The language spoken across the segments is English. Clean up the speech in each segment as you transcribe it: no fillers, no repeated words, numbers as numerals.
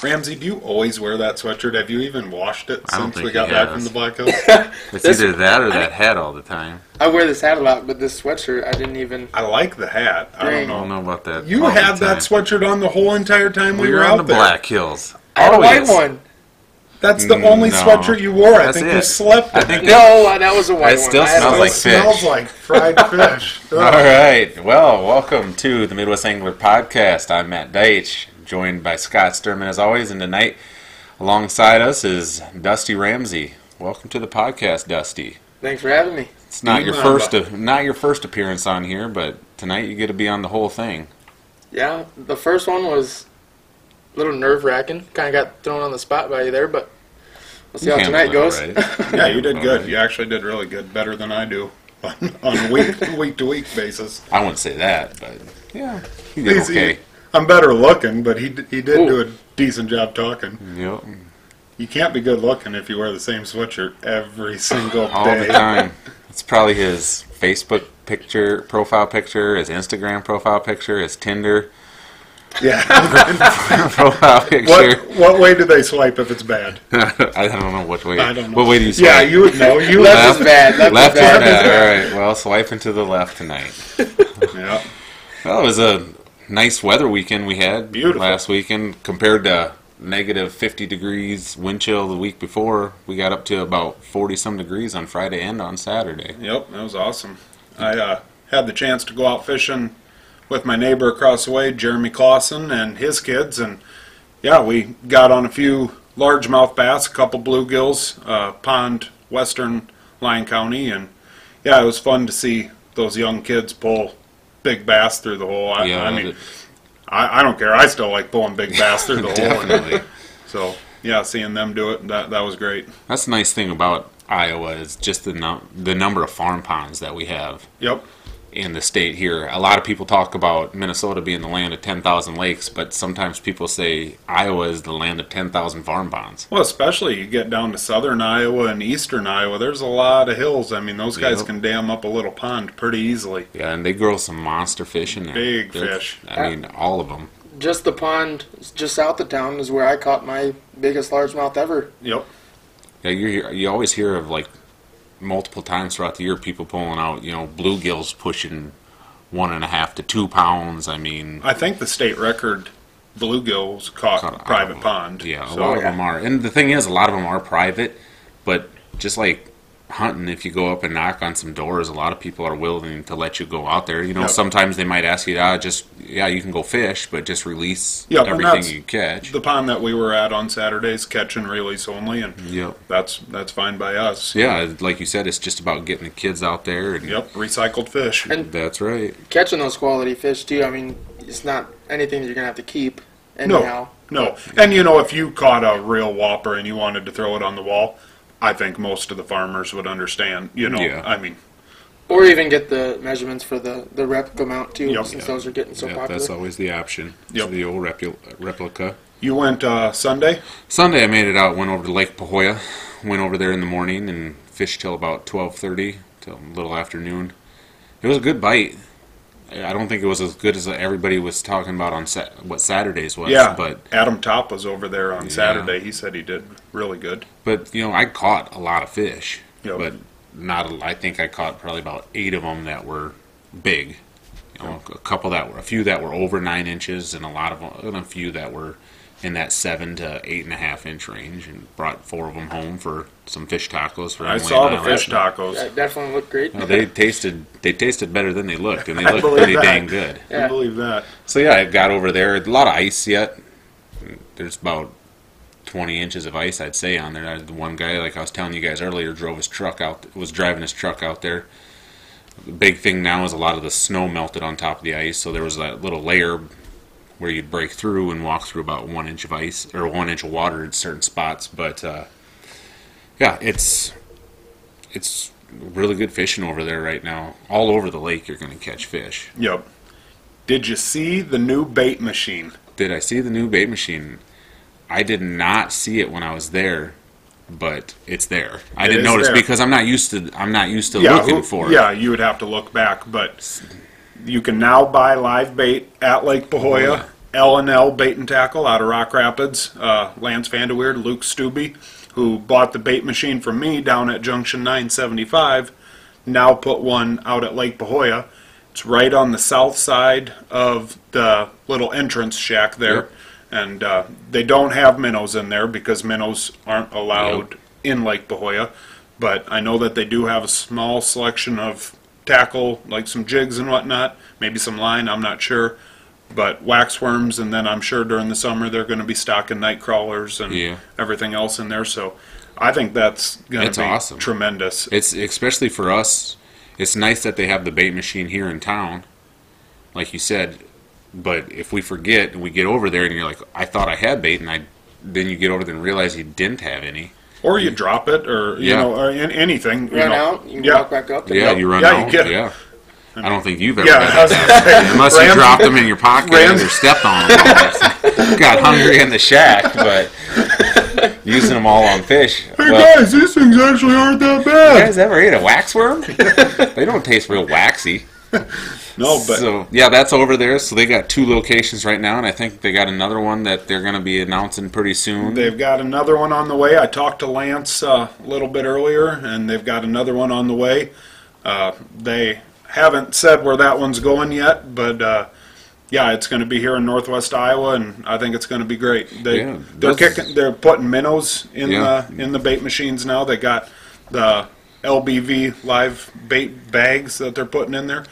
Ramsey, do you always wear that sweatshirt? Have you even washed it I don't since think we got he back has. from the Black Hills? It's either that or that hat all the time. I wear this hat a lot, but this sweatshirt I didn't even. I like the hat. I Dang. don't I know. don't know about that. You all the had that time. sweatshirt on the whole entire time we We were were on out the there. Black Hills. I had a white Always. one. That's the only No. sweatshirt you wore. I That's think you it. slept in I think it. No, that was a white It one. still I had smells a- like It smells fish. like fried fish. All right. Well, welcome to the Midwest Angler Podcast. I'm Matt Deitch, joined by Scott Sturman as always, and tonight alongside us is Dusty Ramsey. Welcome to the podcast, Dusty. Thanks for having me. It's not your Remember. not your first appearance on here, but tonight you get to be on the whole thing. Yeah, the first one was a little nerve-wracking. Kind of got thrown on the spot by you there, but we'll see how You tonight handled goes. it right. Yeah, you did All good. right. You actually did really good, better than I do on a week-to-week basis. I wouldn't say that, but yeah, you did okay. I'm better looking, but he did Ooh. do a decent job talking. Yep. You can't be good looking if you wear the same sweatshirt every single All day. the time. It's probably his Facebook picture, profile picture, his Instagram profile picture, his Tinder Yeah. profile picture. What way do they swipe if it's bad? I don't know which way. I don't know. What way do you swipe? Yeah, you would know. You Left is bad. Left is is bad. bad. All right. Well, swiping to the left tonight. Yeah. Well, it was a nice weather weekend we had Beautiful. last weekend compared to negative 50 degrees wind chill the week before. We got up to about 40-some degrees on Friday and on Saturday. Yep, that was awesome. I had the chance to go out fishing with my neighbor across the way, Jeremy Clausen, and his kids, and yeah, we got on a few largemouth bass, a couple bluegills, pond, western Lyon County, and yeah, it was fun to see those young kids pull big bass through the hole. I don't care. I still like pulling big bass through the hole. Definitely. So yeah, seeing them do it, that was great. That's the nice thing about Iowa is just the number of farm ponds that we have Yep. in the state here. A lot of people talk about Minnesota being the land of 10,000 lakes, but sometimes people say Iowa is the land of 10,000 farm ponds. Well, especially you get down to southern Iowa and eastern Iowa, there's a lot of hills. I mean, those guys Yep. can dam up a little pond pretty easily. Yeah, and they grow some monster fish in there. Big fish. I mean, all of them. Just the pond just south of town is where I caught my biggest largemouth ever. Yep. Yeah, you always hear of like multiple times throughout the year people pulling out, bluegills pushing 1.5 to 2 pounds. I mean, I think the state record bluegills caught private pond. yeah, a So, lot of them are. And the thing is, a lot of them are private, but just like hunting, if you go up and knock on some doors, a lot of people are willing to let you go out there. Yep. Sometimes they might ask you, you can go fish, but just release Yep, and everything that's you catch. The pond that we were at on Saturdays, catch and release only, and Yep. that's fine by us. Yeah, like you said, it's just about getting the kids out there. And Yep, recycled fish. And that's right. catching those quality fish, too, I mean, it's not anything that you're going to have to keep anyhow. No. And if you caught a real whopper and you wanted to throw it on the wall, I think most of the farmers would understand. Yeah. I mean, Or even get the measurements for the replica mount, too, Yep. since those are getting so Yeah, popular. that's always the option. Yep. So the old replica. you went Sunday? Sunday I made it out, went over to Lake Pahoja, went over there in the morning and fished till about 12:30, till a little afternoon. It was a good bite. I don't think it was as good as everybody was talking about on what Saturdays was. Yeah, But Adam Top was over there on Yeah. Saturday. He said he did really good. I caught a lot of fish. Yep. But I think I caught probably about 8 of them that were big. A few that were over 9 inches, and a few that were in that 7 to 8.5 inch range, and brought 4 of them home for some fish tacos. I saw the fish tacos. That definitely looked great. They tasted better than they looked, and they I looked believe pretty that. dang good. I Yeah. believe that. So yeah, I got over there. A lot of ice yet. There's about 20 inches of ice, I'd say, on there. The one guy, like I was telling you guys earlier, was driving his truck out there. The big thing now is a lot of the snow melted on top of the ice, so there was that little layer where you'd break through and walk through about 1 inch of ice, or 1 inch of water in certain spots. But yeah, it's really good fishing over there right now. All over the lake you're going to catch fish. Yep. Did you see the new bait machine? Did I see the new bait machine? I did not see it when I was there, but it's there. I didn't is notice there. because I'm not used to looking for it. Yeah, you would have to look back, but you can now buy live bait at Lake Pahoja, L&L Bait and Tackle out of Rock Rapids. Lance Vanderweerd, Luke Stubbe, who bought the bait machine from me down at Junction 975, now put one out at Lake Pahoja. It's right on the south side of the little entrance shack there. Yep. And they don't have minnows in there because minnows aren't allowed in Lake Pahoja. But I know that they do have a small selection of tackle, like some jigs and whatnot, maybe some line, I'm not sure. But waxworms, and then I'm sure during the summer they're going to be stocking night crawlers and everything else in there. So I think that's going to be awesome. Tremendous. It's especially for us. It's nice that they have the bait machine here in town, like you said. But if we forget and we get over there and you're like, I thought I had bait, and then you get over there and realize you didn't have any. Or you drop it, or you know, or anything. Run out, you can walk back up. You run out. You get it. I don't think you've ever done that. Unless you dropped them in your pocket or stepped on them. Got hungry in the shack, but using them all on fish. Hey guys, these things actually aren't that bad. You guys ever ate a waxworm? They don't taste real waxy. No, but so yeah, that's over there. So they got 2 locations right now, and I think they got another one that they're going to be announcing pretty soon. They've got another one on the way. I talked to Lance a little bit earlier, and they've got another one on the way. They haven't said where that one's going yet, but yeah, it's going to be here in Northwest Iowa, and I think it's going to be great. They're putting minnows in the bait machines now. They got the LBV live bait bags that they're putting in there.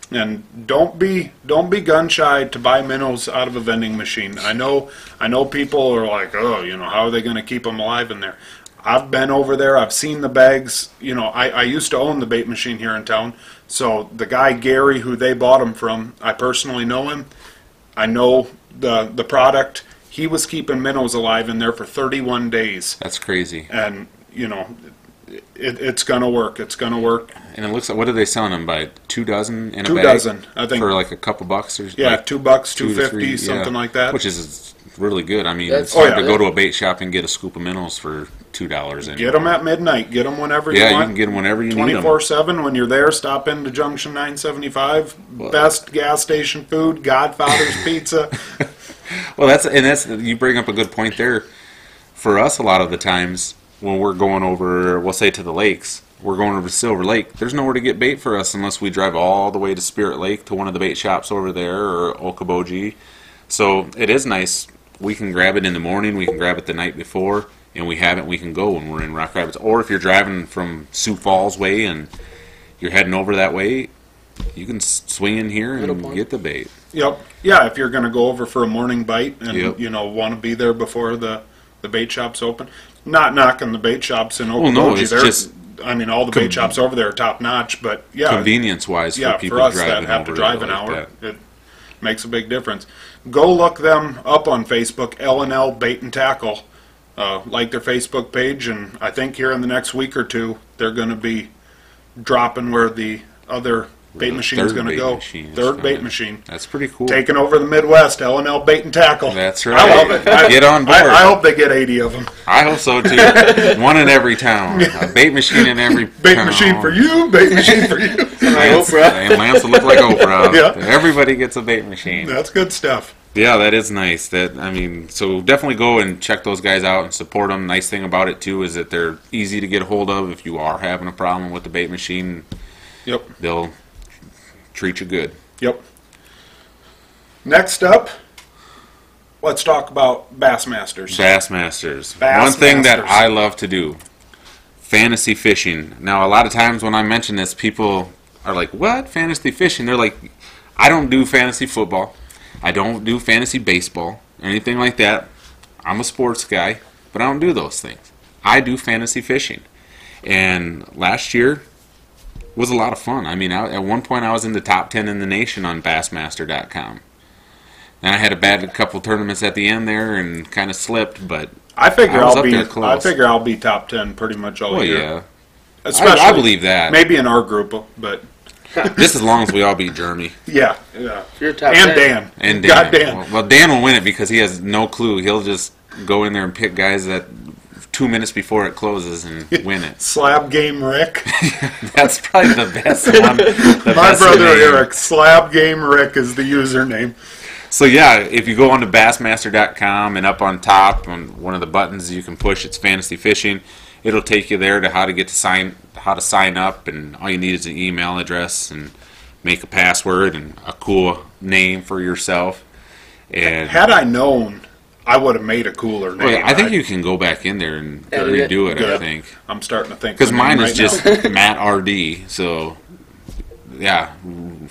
And don't be gun shy to buy minnows out of a vending machine. I know people are like, oh, you know, how are they going to keep them alive in there? I've been over there. I've seen the bags. You know, I used to own the bait machine here in town. So the guy, Gary, who they bought them from, I personally know him. I know the product. He was keeping minnows alive in there for 31 days. That's crazy. And, you know, it's going to work. It's going to work. And it looks like, what are they selling them by? 2 dozen in a bag? 2 dozen, I think. For like a couple bucks? Or like $2, $2.50, 3, something like that. Which is really good. I mean, it's hard to go to a bait shop and get a scoop of minnows for $2 anymore. Get them at midnight. Get them whenever you want. Yeah, you can get them whenever you need them. 24/7. When you're there, stop into Junction 975. Best gas station food, Godfather's Pizza. Well, that's you bring up a good point there. For us, a lot of the times when we're going over, we'll say to the lakes, we're going over to Silver Lake, there's nowhere to get bait for us unless we drive all the way to Spirit Lake to one of the bait shops over there or Okoboji. So it is nice. We can grab it in the morning, we can grab it the night before, and we have it, we can go when we're in Rock Rapids. Or if you're driving from Sioux Falls way and you're heading over that way, you can swing in here and get the bait. Yep. Yeah, if you're going to go over for a morning bite and you know want to be there before the bait shops open. Not knocking the bait shops in Okoboji. Well, no, it's just, I mean, all the bait shops over there are top notch, but yeah, convenience-wise for people for us driving that have to drive an like hour, it makes a big difference. Go look them up on Facebook, L&L Bait and Tackle. Like their Facebook page, and I think here in the next week or 2, they're going to be dropping where the other bait machine is going to go. Third bait machine. That's pretty cool. Taking over the Midwest, L&L Bait and Tackle. That's right. I love it. Get on board. I hope they get 80 of them. I hope so too. One in every town. A bait machine in every bait machine for you. Bait machine for you. And Lance will look like Oprah. Yeah. Everybody gets a bait machine. That's good stuff. Yeah, that is nice. So definitely go and check those guys out and support them. Nice thing about it too is that they're easy to get a hold of if you are having a problem with the bait machine. Yep. They'll treat you good. Yep. Next up, let's talk about Bassmasters. Bassmasters. One thing that I love to do, fantasy fishing. Now, a lot of times when I mention this, people are like, what? Fantasy fishing? They're like, I don't do fantasy football. I don't do fantasy baseball, anything like that. I'm a sports guy, but I don't do those things. I do fantasy fishing. And last year was a lot of fun. I mean, at one point I was in the top 10 in the nation on Bassmaster.com. And I had a bad couple tournaments at the end there and kind of slipped, but I figure I'll be top 10 pretty much all year. Yeah. Especially, I believe that. Maybe in our group, but just as long as we all beat Jeremy. Yeah. You're top and 10. Dan. And Dan. God, Dan. Well, Dan will win it because he has no clue. He'll just go in there and pick guys that 2 minutes before it closes and win it. Slab Game Rick. That's probably the best one. My brother Eric, Slab Game Rick is the username. So yeah, if you go on to Bassmaster.com and up on top on one of the buttons you can push, it's fantasy fishing. It'll take you there to how to sign up, and all you need is an email address and make a password and a cool name for yourself. And Had I known, I would have made a cooler name. well, I think you can go back in there and redo it. Good. I think I'm starting to think because the name mine right is just now. Matt RD. So yeah,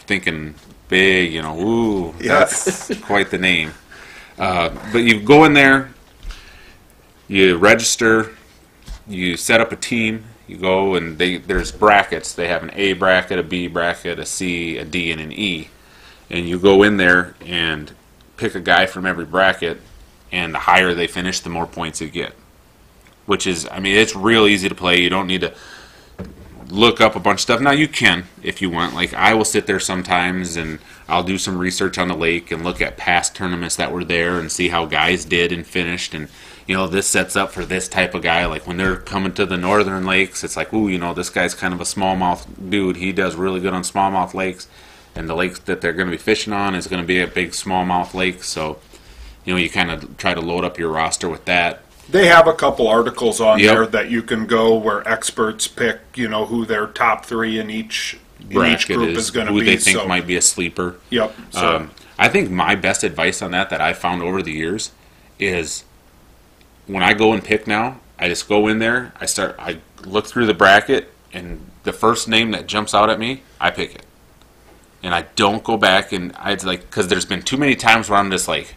thinking big, ooh, Yes. that's quite the name. But you go in there, you register, you set up a team, you go, and there's brackets. They have an A bracket, a B bracket, a C, a D, and an E. And you go in there and pick a guy from every bracket, and the higher they finish, the more points you get. Which is, it's real easy to play. You don't need to look up a bunch of stuff. Now you can if you want. Like I will sit there sometimes and I'll do some research on the lake and look at past tournaments that were there and see how guys did and finished. And this sets up for this type of guy. Like when they're coming to the northern lakes, it's like, ooh, this guy's kind of a smallmouth dude. He does really good on smallmouth lakes, and the lakes that they're going to be fishing on is going to be a big smallmouth lake. So you kind of try to load up your roster with that. They have a couple articles on Yep. there that you can go where experts pick, who their top three in each Bracket group is going to who be. they think so, might be a sleeper. Yep. So I think my best advice on that I found over the years is when I go and pick now, I just go in there, I look through the bracket, and the first name that jumps out at me, I pick it. And I don't go back, and because there's been too many times where I'm just like,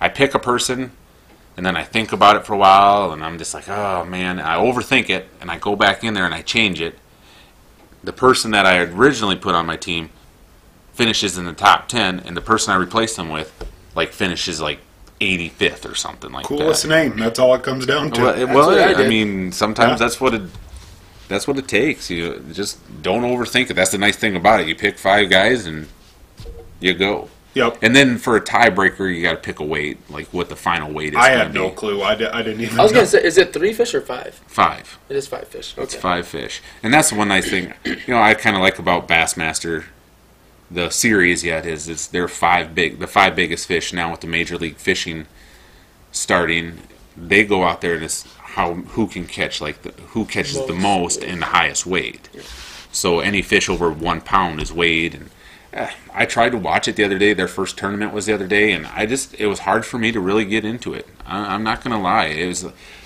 I pick a person, and then I think about it for a while, and I'm just like, oh man, I overthink it, and I go back in there and I change it. The person that I originally put on my team finishes in the top 10, and the person I replaced them with finishes 85th or something like coolest that. name. That's all it comes down to. what I did. Sometimes Yeah. that's what it takes. You just don't overthink it. That's the nice thing about it. You pick 5 guys and you go. Yep. And then for a tiebreaker, you got to pick a weight, like what the final weight is. I gonna had no be. clue. I didn't even. I was know. gonna say, is it 3 fish or 5? 5. It is 5 fish. Okay. It's 5 fish, and that's the one nice thing. I kind of like about Bassmaster, the series. Yet is they're the 5 biggest fish now with the Major League Fishing starting. They go out there and it's who can catch who catches the most and the highest weight. Yeah. So any fish over 1 pound is weighed. And I tried to watch it the other day. Their first tournament was the other day, and it was hard for me to really get into it. I'm not gonna lie.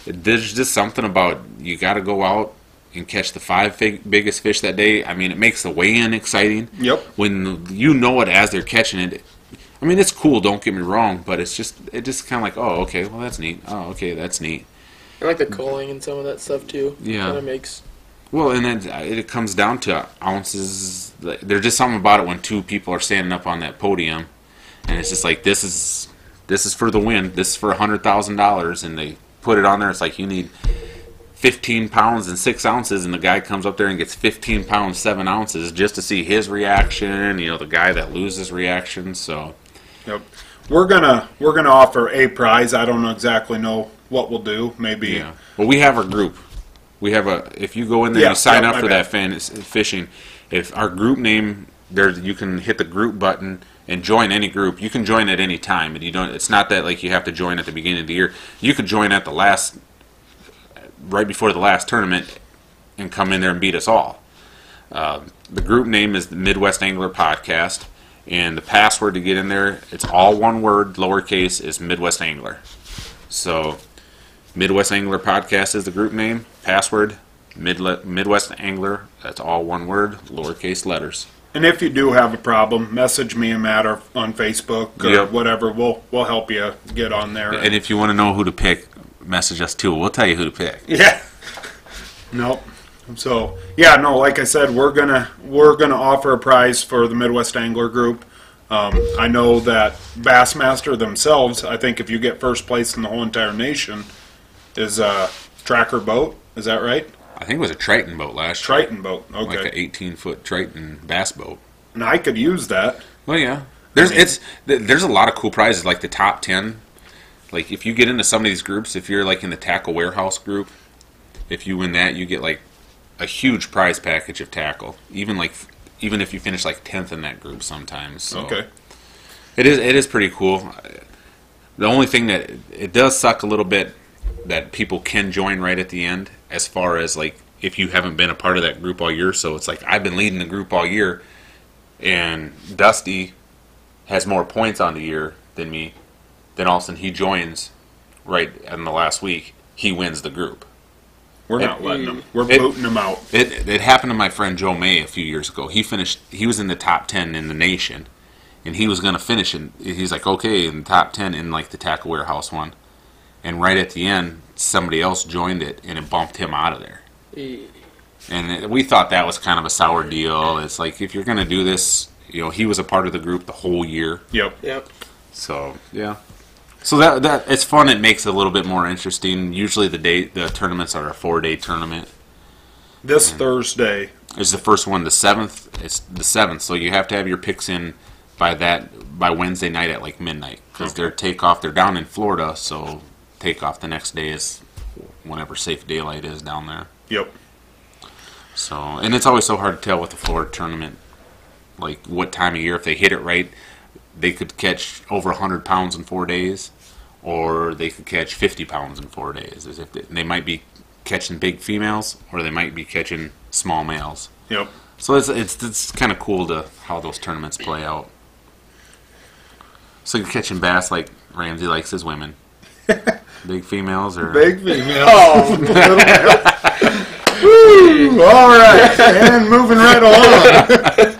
There's just something about you got to go out and catch the 5 biggest fish that day. It makes the weigh-in exciting. Yep. When you know it as they're catching it. It's cool. Don't get me wrong, but it just kind of like, oh, okay, well that's neat. Oh, okay, that's neat. I like the culling and some of that stuff too. Yeah. Kind of makes. Well, and then it comes down to ounces. There's just something about it when 2 people are standing up on that podium, and it's just like this is for the win. This is for $100,000, and they put it on there. It's like you need 15 pounds and 6 ounces, and the guy comes up there and gets 15 pounds 7 ounces just to see his reaction. The guy that loses reaction. So. Yep. We're gonna offer a prize. I don't exactly know what we'll do. Maybe. Yeah. Well, we have our group. If you go in there and you sign up for that fishing, if our group name there, you can hit the group button and join any group. You can join at any time, and it's not that you have to join at the beginning of the year. You could join at right before the last tournament, and come in there and beat us all. The group name is the Midwest Angler Podcast, and the password to get in there, it's all one word, lowercase, is Midwest Angler. So Midwest Angler Podcast is the group name. Password, Midwest Angler. That's all one word, lowercase letters. And if you do have a problem, message me and Matt on Facebook or whatever. We'll help you get on there. And if you want to know who to pick, message us too. We'll tell you who to pick. Yeah. Nope. So like I said, we're gonna offer a prize for the Midwest Angler Group. I know that Bassmaster themselves, I think if you get first place in the whole entire nation, is a tracker boat. Is that right? I think it was a Triton boat last year. Triton boat. Okay. Like an 18-foot Triton bass boat. And I could use that. Well, yeah. There's a lot of cool prizes, like the top 10. Like if you get into some of these groups, if you're in the tackle warehouse group, if you win that, you get a huge prize package of tackle. Even if you finish 10th in that group sometimes. So. Okay. It is pretty cool. The only thing that it does suck a little bit that people can join right at the end, as far as like if you haven't been a part of that group all year. So it's like I've been leading the group all year, and Dusty has more points on the year than me. Then all of a sudden he joins right in the last week. He wins the group. We're not letting him. We're booting him out. It happened to my friend Joe May a few years ago. He was in the top 10 in the nation, and he was going to finish. And he's like, okay, in the top 10 in like the Tackle Warehouse one. And right at the end, somebody else joined it, and it bumped him out of there. And we thought that was kind of a sour deal. It's like, if you're going to do this, he was a part of the group the whole year. Yep. So, yeah. So that it's fun. It makes it a little bit more interesting. Usually the tournaments are a 4-day tournament. This Thursday is the first one. The 7th. It's the 7th. So you have to have your picks in by Wednesday night at like midnight, because their takeoff. They're down in Florida, so takeoff the next day is whenever safe daylight is down there. Yep. So, and it's always so hard to tell with the Florida tournament, like what time of year. If they hit it right, they could catch over 100 pounds in 4 days, or they could catch 50 pounds in 4 days. As if they might be catching big females, or they might be catching small males. Yep. So it's kind of cool to how those tournaments play out. So you're catching bass like Ramsey likes his women. Big females or big females. Oh, little males. Woo! All right, and moving right along.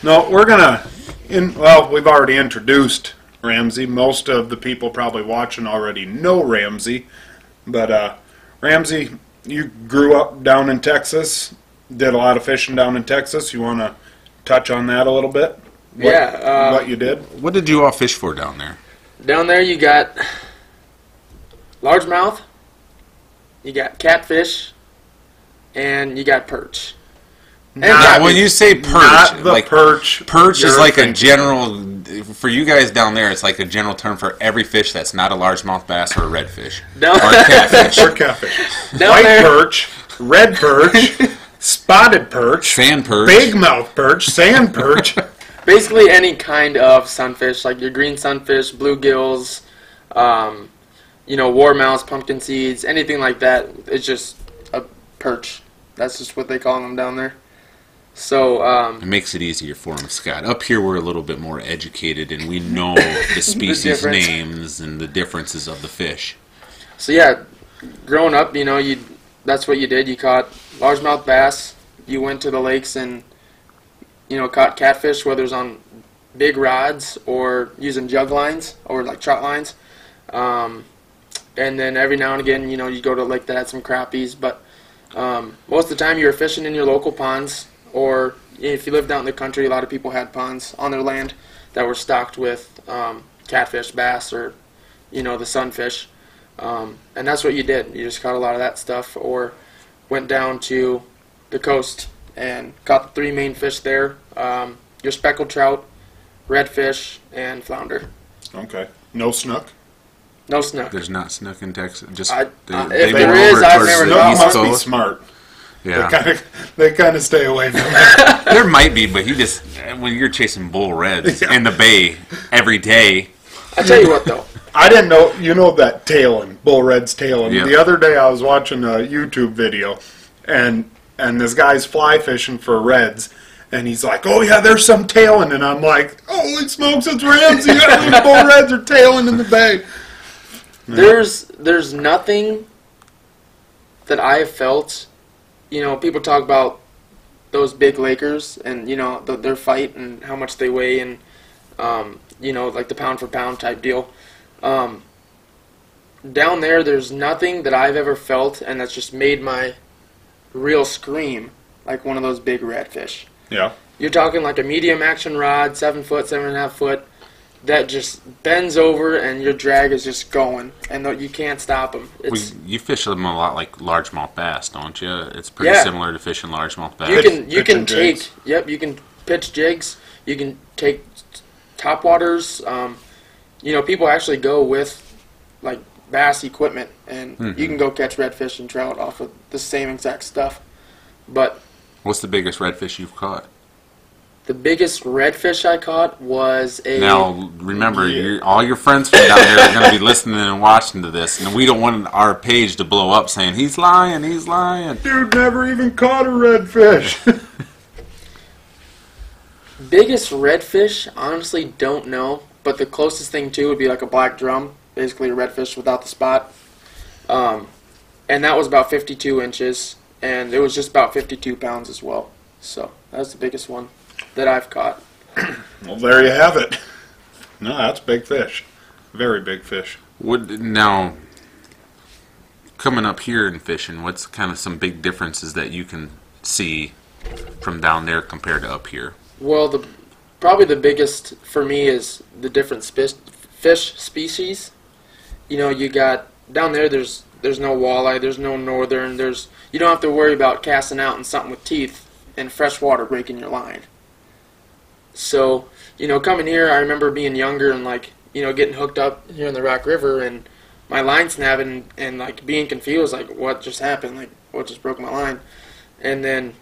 No, we're gonna. We've already introduced Ramsey. Most of the people probably watching already know Ramsey. But Ramsey, you grew up down in Texas, did a lot of fishing down in Texas. You want to touch on that a little bit? What you did? What did you all fish for down there? Down there you got largemouth, you got catfish, and you got perch. When you say perch, not the like perch is like a general. For you guys down there, it's like a general term for every fish that's not a largemouth bass or a redfish or catfish. Or catfish. White perch, red perch, spotted perch, sand perch, big mouth perch, sand perch. Basically any kind of sunfish, like your green sunfish, bluegills, warmouths, pumpkin seeds, anything like that. It's just a perch. That's just what they call them down there. So it makes it easier for them, Scott. Up here, we're a little bit more educated, and we know the species names and the differences of the fish. So yeah, growing up, that's what you did. You caught largemouth bass. You went to the lakes and caught catfish, whether it's on big rods or using jug lines or like trout lines. And then every now and again, you go to a lake that had some crappies. But most of the time, you were fishing in your local ponds. Or if you lived out in the country, a lot of people had ponds on their land that were stocked with catfish, bass, or the sunfish, and that's what you did. You just caught a lot of that stuff, or went down to the coast and caught the 3 main fish there: your speckled trout, redfish, and flounder. Okay. No snook. No snook. There's not snook in Texas. Just if there is, I've never caught caught one. Must be smart. Yeah, they kind of stay away from it. There might be, but when you're chasing bull reds in the bay every day. I tell you what, though, I didn't know that tailing, bull red's tailing. Yep. The other day I was watching a YouTube video, and this guy's fly fishing for reds, and he's like, "Oh yeah, there's some tailing," and I'm like, "Holy smokes, it's Ramsey! Those bull reds are tailing in the bay." There's nothing that I have felt. People talk about those big Lakers and, their fight and how much they weigh and, like the pound for pound type deal. Down there's nothing that I've ever felt and that's just made my reel scream like one of those big redfish. Yeah. You're talking like a medium action rod, 7 foot, 7.5 foot, that just bends over and your drag is just going, and you can't stop them. You fish them a lot like largemouth bass, don't you? It's pretty similar to fishing largemouth bass. You can take you can pitch jigs. You can take topwaters. People actually go with like bass equipment, and you can go catch redfish and trout off of the same exact stuff. But what's the biggest redfish you've caught? The biggest redfish I caught was a... Now, remember, all your friends from down there are going to be listening and watching to this, and we don't want our page to blow up saying, he's lying, he's lying. Dude never even caught a redfish. Biggest redfish, honestly don't know, but the closest thing to would be like a black drum, basically a redfish without the spot. And that was about 52 inches, and it was just about 52 pounds as well. So that was the biggest one that I've caught. Well, there you have it. No, that's big fish. Very big fish. Now, coming up here and fishing, what's kind of some big differences that you can see from down there compared to up here? Well, probably the biggest for me is the different fish species. You know, you got down there. There's no walleye. There's no northern. You don't have to worry about casting out in something with teeth and fresh water breaking your line. So, you know, coming here, I remember being younger and, like, you know, getting hooked up here in the Rock River and my line snapping and like, being confused, like, what just happened? Like, what just broke my line? And then,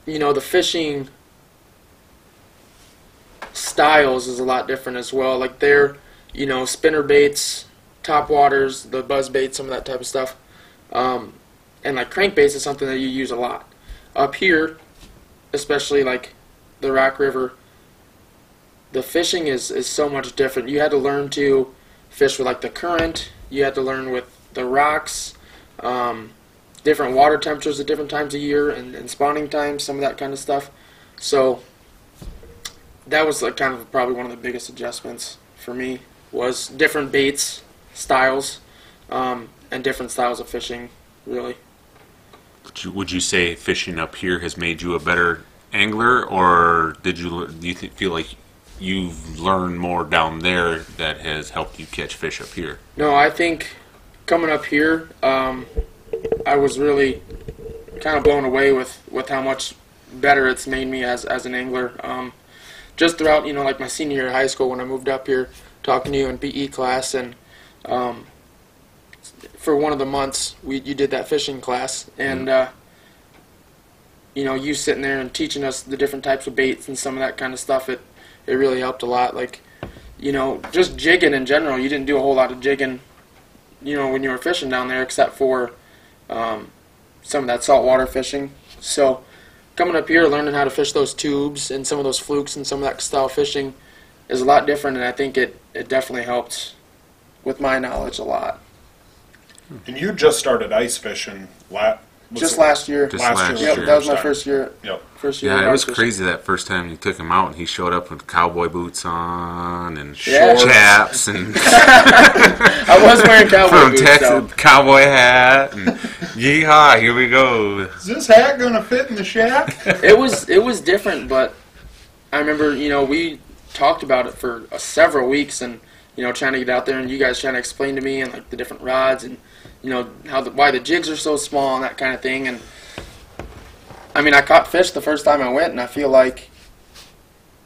you know, the fishing styles is a lot different as well. Like, they're, you know, spinner baits, top waters, the buzz baits, some of that type of stuff. And, like, crankbaits is something that you use a lot. Up here, especially, like, the Rock River, the fishing is so much different. You had to learn to fish with like the current. You had to learn with the rocks, different water temperatures at different times of year and spawning times, some of that kind of stuff. So that was like kind of probably one of the biggest adjustments for me, was different baits, styles, and different styles of fishing, really. Would you say fishing up here has made you a better angler, or do you feel like you've learned more down there that has helped you catch fish up here? No, I think coming up here, I was really kind of blown away with how much better it's made me as an angler. Just throughout, you know, like my senior year of high school when I moved up here, talking to you in PE class, and for one of the months you did that fishing class, and you know, you sitting there and teaching us the different types of baits and some of that kind of stuff, it really helped a lot. Like, you know, just jigging in general, you didn't do a whole lot of jigging, you know, when you were fishing down there, except for some of that saltwater fishing. So coming up here, learning how to fish those tubes and some of those flukes and some of that style fishing is a lot different, and I think it definitely helped with my knowledge a lot. And you just started ice fishing last year. Just last year. Yep, that was my first year. Yep. First year. Yeah, it was crazy that first time you took him out and he showed up with cowboy boots on and Yeah. chaps and I was wearing cowboy from boots, Texas, though. cowboy hat and yeehaw, here we go. Is this hat gonna fit in the shack? It was different, but I remember, you know, we talked about it for several weeks, and, you know, trying to get out there, and you guys trying to explain to me and like the different rods and, you know, why the jigs are so small and that kind of thing. And I mean, I caught fish the first time I went, and I feel like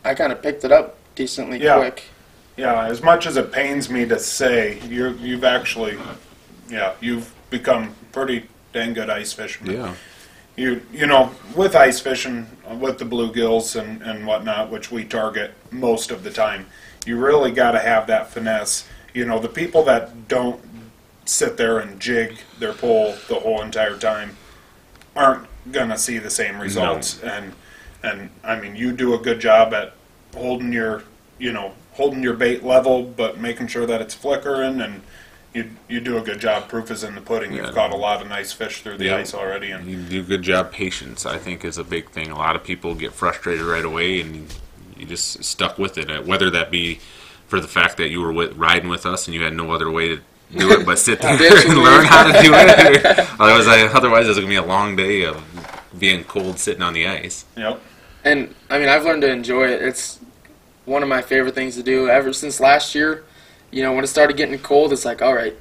I kind of picked it up decently quick. Yeah, as much as it pains me to say, you've actually, you've become pretty dang good ice fisherman. Yeah. You know, with ice fishing, with the bluegills and whatnot, which we target most of the time, you really got to have that finesse. You know, the people that don't sit there and jig their pole the whole entire time aren't gonna see the same results. No. And I mean, you do a good job at holding your bait level, but making sure that it's flickering, and you do a good job. Proof is in the pudding. Yeah. You've caught a lot of nice fish through the ice already, and You do a good job. Patience, I think, is a big thing. A lot of people get frustrated right away, and you just stuck with it. Whether that be for the fact that you were riding with us and you had no other way to do it but sit there and learn how to do it. Otherwise, it's going to be a long day of being cold sitting on the ice. Yep. And I mean, I've learned to enjoy it. It's one of my favorite things to do. Ever since last year, you know, when it started getting cold, it's like, all right,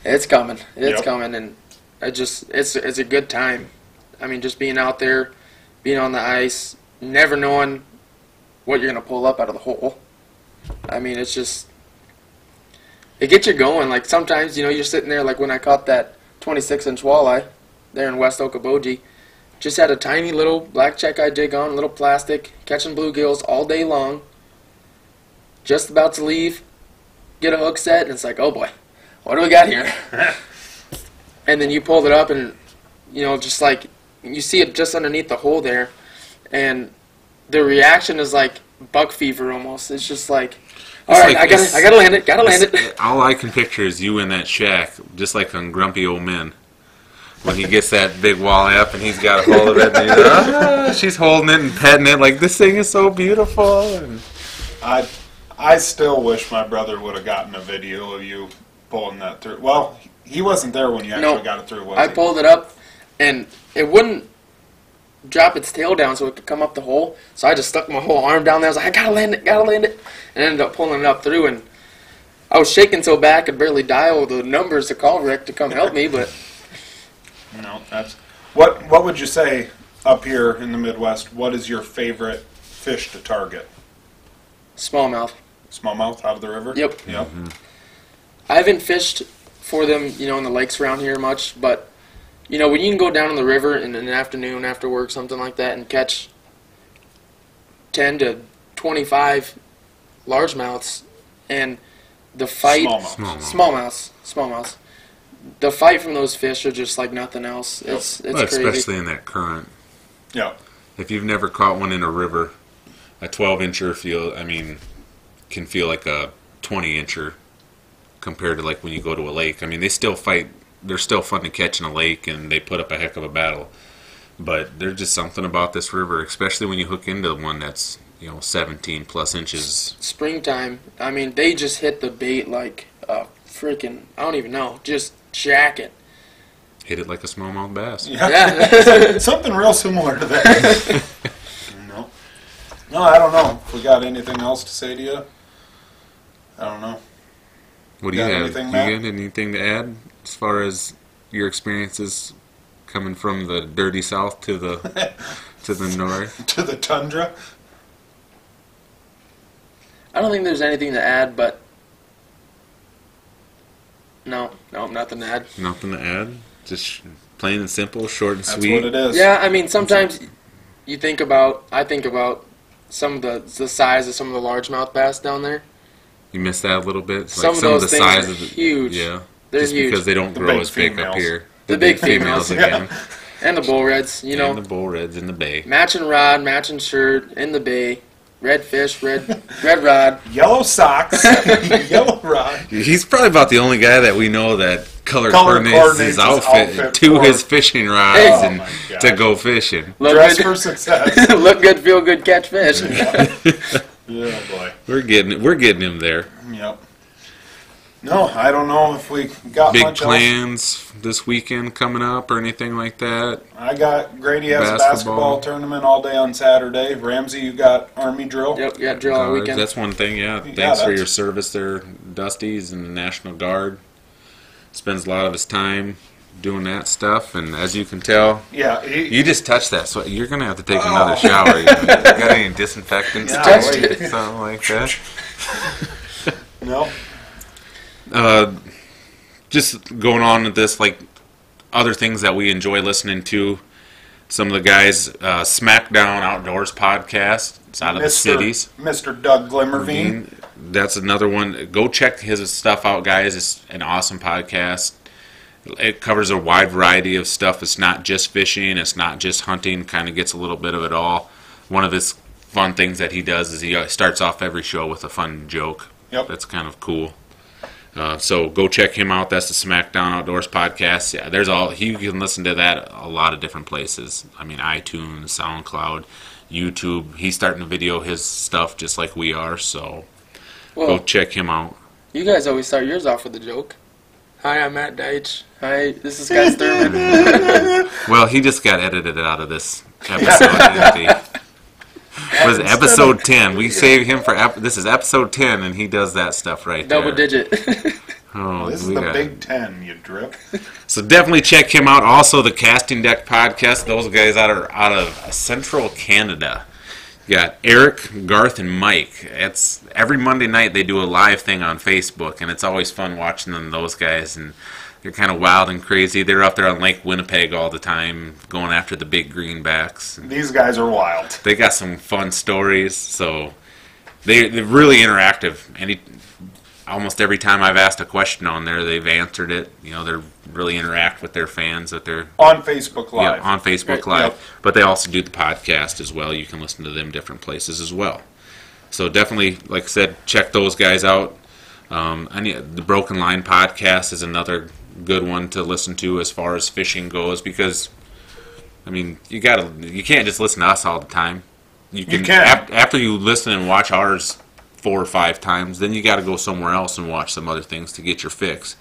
it's coming. It's coming, and it's a good time. I mean, just being out there, being on the ice, never knowing what you're going to pull up out of the hole. I mean, it's just, it gets you going. Like, sometimes, you know, you're sitting there, like when I caught that 26-inch walleye there in West Okoboji, Just had a tiny little black check eye jig on, little plastic, catching bluegills all day long. Just about to leave, get a hook set, and it's like, oh boy, what do we got here? And then you pulled it up, and just like you see it just underneath the hole there, and the reaction is like buck fever almost. It's just like, all right, I gotta land it. All I can picture is you in that shack, just like on Grumpy Old Men. When he gets that big walleye up and he's got a hold of it, and she's holding it and petting it like, this thing is so beautiful. And I still wish my brother would have gotten a video of you pulling that through. Well, he wasn't there when you actually got it through, was he? I pulled it up, and it wouldn't drop its tail down so it could come up the hole. So I just stuck my whole arm down there. I was like, I gotta land it, and ended up pulling it up through. And I was shaking so bad I could barely dial the numbers to call Rick to come help me, but... No, that's what would you say up here in the Midwest? What is your favorite fish to target? Smallmouth. Smallmouth out of the river? Yep. Mm-hmm. I haven't fished for them, in the lakes around here much, but when you can go down in the river in an afternoon after work, something like that, and catch 10 to 25 largemouths, and the fight smallmouths. The fight from those fish are just like nothing else. It's crazy. Especially in that current. Yeah. If you've never caught one in a river, a 12-incher can feel like a 20-incher compared to like when you go to a lake. I mean, they still fight. They're still fun to catch in a lake, and they put up a heck of a battle. But there's just something about this river, especially when you hook into one that's 17 plus inches. Springtime. I mean, they just hit the bait like a freaking, I don't even know, just jack it. Hit it like a smallmouth bass. Yeah. Something real similar to that. No, I don't know if we got anything else to say to you. I don't know. What do you have? You got anything to add as far as your experiences coming from the dirty south to the north? To the tundra? I don't think there's anything to add, but no, nothing to add. Nothing to add? Just plain and simple, short and sweet? That's what it is. Yeah, I mean, sometimes I think about some of the size of some of the largemouth bass down there. You missed that a little bit? Some of those things are huge. Yeah. They're just huge. Because they don't grow as big up females. here. The big females. again. And the bull reds, And the bull reds in the bay. Matching rod, matching shirt, in the bay. Red fish, red rod. Yellow socks, yellow rod. He's probably about the only guy that we know that color coordinates his outfit to his fishing rods and to go fishing. Dress for success. Look good, feel good, catch fish. Yeah, boy. We're getting him there. Yep. No, I don't know if we got big much plans else. This weekend coming up or anything like that. I got Grady has a basketball tournament all day on Saturday. Ramsey, you got Army drill. Yep, got drill on the weekend. That's one thing. Yeah, thanks for your service there, Dusty's in the National Guard. Spends a lot of his time doing that stuff, and as you can tell, you just touched that, so you're gonna have to take another shower. You got any disinfectant stuff, something like that? No. Just going on with this, like other things that we enjoy listening to. Some of the guys, Smackdown Outdoors podcast. It's out of the cities. Mr. Doug Glimmerveen. That's another one. Go check his stuff out, guys. It's an awesome podcast. It covers a wide variety of stuff. It's not just fishing. It's not just hunting. Kind of gets a little bit of it all. One of his fun things that he does is he starts off every show with a fun joke. Yep. That's kind of cool. So go check him out. That's the Smackdown Outdoors podcast. Yeah, you can listen to that a lot of different places. I mean, iTunes, SoundCloud, YouTube. He's starting to video his stuff just like we are. So go check him out. You guys always start yours off with a joke. Hi, I'm Matt Deitch. Hi, this is Scott Sturman. Well, he just got edited out of this episode. Didn't he? It was episode 10. We saved him for this is episode 10, and he does that stuff right there. Double digit. This is the Big 10, you drip. So definitely check him out. Also, the Casting Deck podcast. Those guys out of Central Canada. You got Eric, Garth, and Mike. It's every Monday night they do a live thing on Facebook, and it's always fun watching those guys. And They're kind of wild and crazy. They're up there on Lake Winnipeg all the time, going after the big greenbacks. These guys are wild. They got some fun stories, so they're really interactive. Almost every time I've asked a question on there, they've answered it. You know, they're really interact with their fans that they're on Facebook Live. Yeah, on Facebook Live. Yep. But they also do the podcast as well. You can listen to them different places as well. So definitely, like I said, check those guys out. The Broken Line podcast is another good one to listen to as far as fishing goes, because I mean you can't just listen to us all the time. You can. After you listen and watch ours 4 or 5 times, then you got to go somewhere else and watch some other things to get your fix.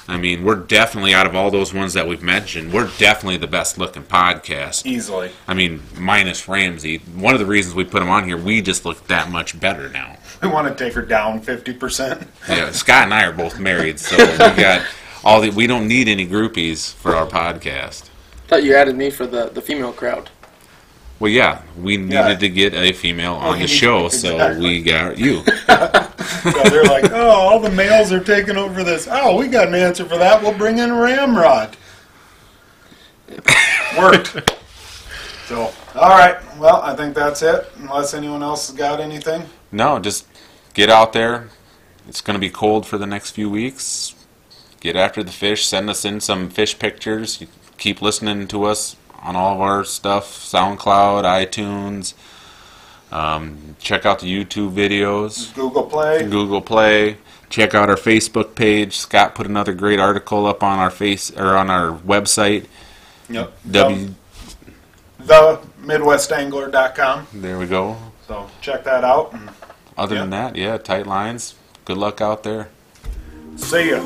I mean, we're definitely, out of all those ones that we've mentioned, we're definitely the best looking podcast. Easily. I mean, minus Ramsey. One of the reasons we put him on here, we just look that much better now. We want to take her down 50%. Yeah, Scott and I are both married, so we don't need any groupies for our podcast. I thought you added me for the female crowd. Well, yeah, we needed to get a female on the show, so we got you. So they're like, oh, all the males are taking over this. Oh, we got an answer for that. We'll bring in Ramrod. Worked. So, all right. Well, I think that's it. Unless anyone else has got anything. No, just get out there. It's going to be cold for the next few weeks. Get after the fish. Send us in some fish pictures. Keep listening to us on all of our stuff, SoundCloud, iTunes. Check out the YouTube videos. Google Play. Check out our Facebook page. Scott put another great article up on our on our website. Yep. TheMidwestAngler.com. There we go. So check that out. And, Other than that, yeah, tight lines. Good luck out there. See ya.